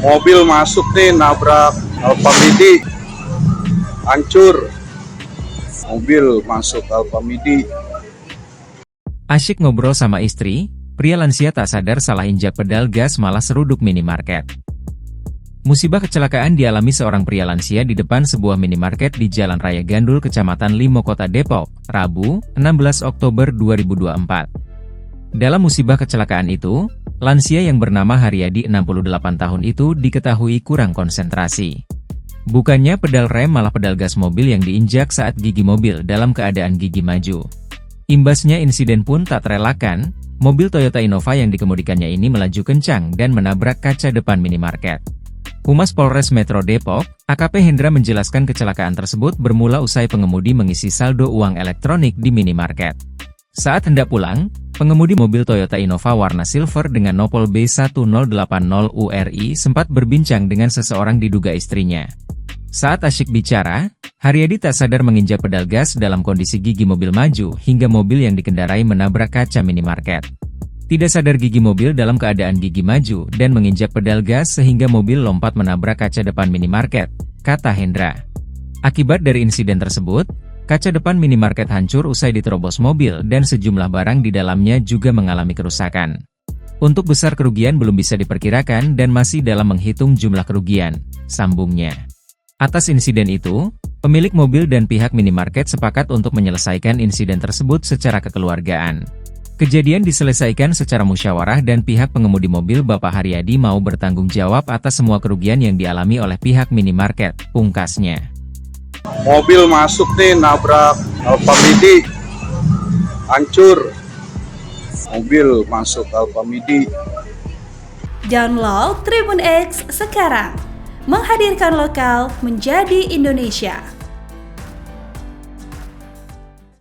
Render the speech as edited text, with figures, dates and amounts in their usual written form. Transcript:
Mobil masuk nih nabrak Alfa Midi, hancur. Mobil masuk Alfa Midi. Asyik ngobrol sama istri, pria lansia tak sadar salah injak pedal gas malah seruduk minimarket. Musibah kecelakaan dialami seorang pria lansia di depan sebuah minimarket di Jalan Raya Gandul, Kecamatan Limo, Kota Depok, Rabu, 16 Oktober 2024. Dalam musibah kecelakaan itu, lansia yang bernama Haryadi 68 tahun itu diketahui kurang konsentrasi. Bukannya pedal rem malah pedal gas mobil yang diinjak saat gigi mobil dalam keadaan gigi maju. Imbasnya insiden pun tak terelakkan, mobil Toyota Innova yang dikemudikannya ini melaju kencang dan menabrak kaca depan minimarket. Humas Polres Metro Depok, AKP Hendra menjelaskan kecelakaan tersebut bermula usai pengemudi mengisi saldo uang elektronik di minimarket. Saat hendak pulang, pengemudi mobil Toyota Innova warna silver dengan nopol B1080URI sempat berbincang dengan seseorang diduga istrinya. Saat asyik bicara, Haryadi tak sadar menginjak pedal gas dalam kondisi gigi mobil maju hingga mobil yang dikendarai menabrak kaca minimarket. Tidak sadar gigi mobil dalam keadaan gigi maju dan menginjak pedal gas sehingga mobil lompat menabrak kaca depan minimarket, kata Hendra. Akibat dari insiden tersebut, kaca depan minimarket hancur usai diterobos mobil dan sejumlah barang di dalamnya juga mengalami kerusakan. Untuk besar kerugian belum bisa diperkirakan dan masih dalam menghitung jumlah kerugian, sambungnya. Atas insiden itu, pemilik mobil dan pihak minimarket sepakat untuk menyelesaikan insiden tersebut secara kekeluargaan. Kejadian diselesaikan secara musyawarah dan pihak pengemudi mobil Bapak Haryadi mau bertanggung jawab atas semua kerugian yang dialami oleh pihak minimarket, pungkasnya. Mobil masuk nih nabrak Alfa Midi, hancur. Mobil masuk Alfa Midi. Download Tribun X sekarang, menghadirkan lokal menjadi Indonesia.